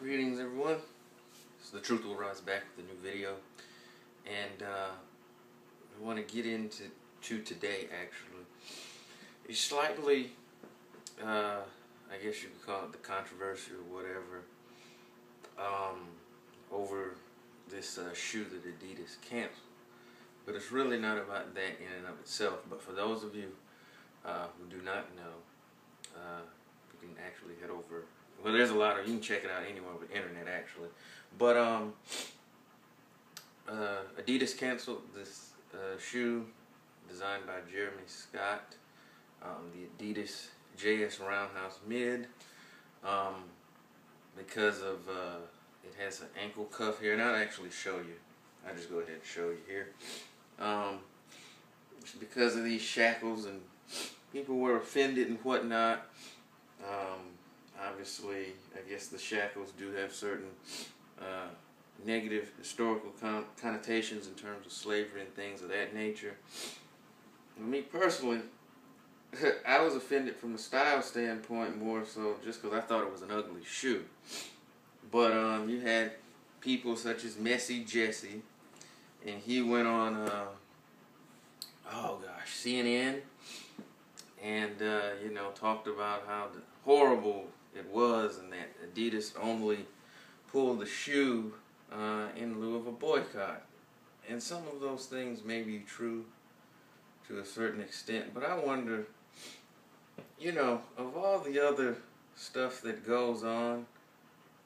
Greetings everyone, so the Truth Will Rise back with a new video, and I want to get into today actually. It's slightly, I guess you could call it the controversy or whatever, over this shoe that Adidas canceled. But it's really not about that in and of itself, but for those of you who do not know, you can actually head over. Well, there's a lot of, you can check it out anywhere with the internet actually. But Adidas canceled this shoe designed by Jeremy Scott, the Adidas JS Roundhouse Mid, because of it has an ankle cuff here, and I'll actually show you. I'll just go ahead and show you here. It's because of these shackles, and people were offended and whatnot. Obviously, I guess the shackles do have certain negative historical connotations in terms of slavery and things of that nature. Me personally, I was offended from the style standpoint more so just because I thought it was an ugly shoe. But you had people such as Messy Jesse, and he went on, oh gosh, CNN, and you know, talked about how horrible it was, and that Adidas only pulled the shoe in lieu of a boycott. And some of those things may be true to a certain extent, but I wonder, you know, of all the other stuff that goes on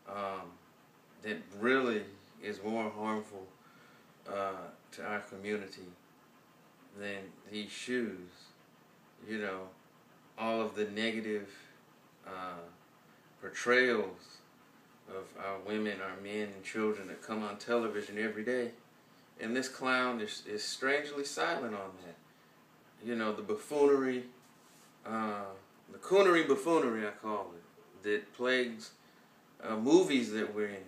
that really is more harmful to our community than these shoes, you know, all of the negative portrayals of our women, our men and children that come on television every day, and this clown is strangely silent on that. You know, the buffoonery, the coonery buffoonery I call it, that plagues movies that we're in.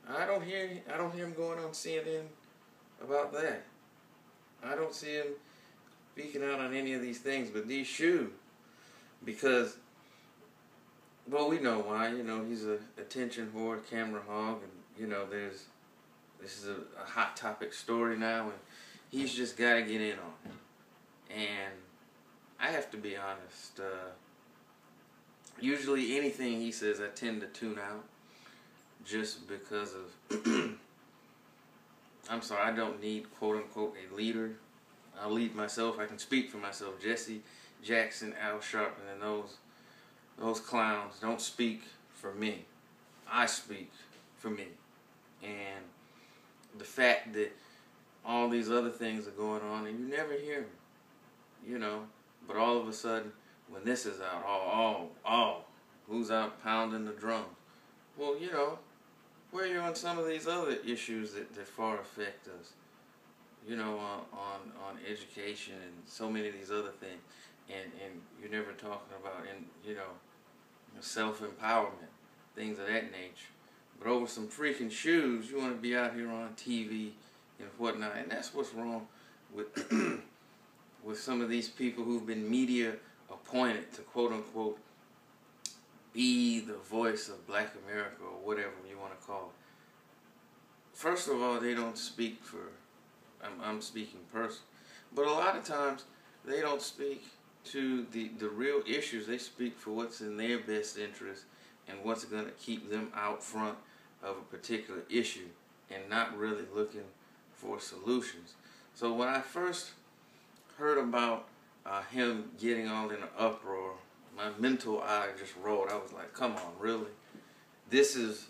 I don't hear him going on CNN about that. I don't see him speaking out on any of these things, but these shoes, because, well, we know why. You know, he's a attention whore, camera hog, and you know, this is a hot topic story now, and he's just got to get in on it. And I have to be honest. Usually, anything he says, I tend to tune out, just because of. I'm sorry, I don't need quote unquote a leader. I'll lead myself. I can speak for myself. Jesse Jackson, Al Sharpton, and those clowns don't speak for me. I speak for me. And the fact that all these other things are going on and you never hear them, you know, but all of a sudden when this is out, oh, who's out pounding the drums? Well, you know, where you're on some of these other issues that far affect us, you know, on education and so many of these other things, and you're never talking about, you know, self-empowerment, things of that nature. But over some freaking shoes, you want to be out here on TV and whatnot, and that's what's wrong with with some of these people who've been media appointed to quote unquote be the voice of Black America or whatever you want to call it. First of all, they don't speak for, I'm speaking personally, but a lot of times they don't speak to the real issues. They speak for what's in their best interest and what's going to keep them out front of a particular issue and not really looking for solutions. So when I first heard about him getting all in an uproar, my mental eye just rolled. I was like, come on, really? This is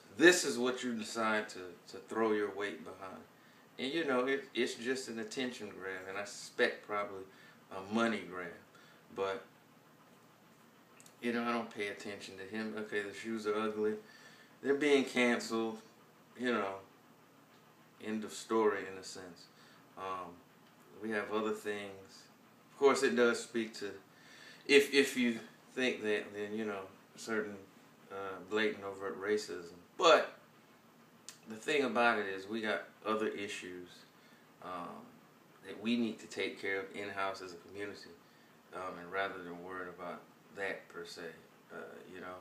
what you decide to throw your weight behind. And you know, it's just an attention grab, and I suspect probably a money grab. But, you know, I don't pay attention to him. Okay, the shoes are ugly. They're being canceled, you know, end of story in a sense. We have other things. Of course, it does speak to, if you think that, then, you know, certain blatant overt racism. But the thing about it is we got other issues that we need to take care of in-house as a community, and rather than worry about that per se, you know.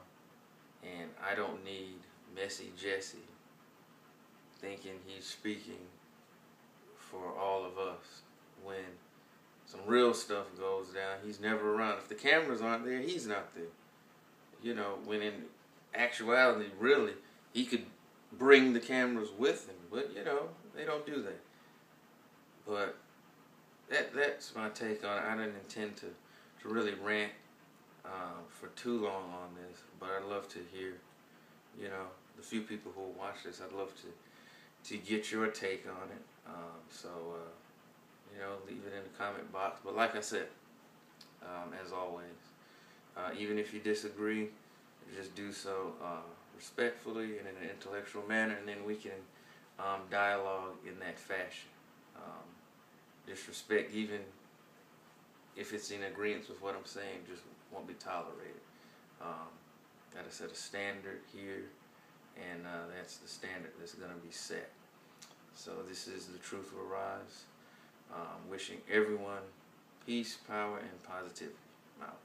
And I don't need Messy Jesse, thinking he's speaking for all of us. When some real stuff goes down, he's never around. If the cameras aren't there, he's not there. You know, when in actuality, really, he could bring the cameras with him. But, you know, they don't do that. But that's my take on it. I didn't intend to really rant for too long on this. But I'd love to hear, you know, the few people who will watch this. I'd love to get your take on it. You know, leave it in the comment box. But like I said, as always, even if you disagree, just do so respectfully and in an intellectual manner, and then we can dialogue in that fashion. Disrespect, even if it's in agreement with what I'm saying, just won't be tolerated. Gotta set a standard here, and that's the standard that's gonna be set. So this is The Truth Will Rise. Wishing everyone peace, power, and positivity. I'm out.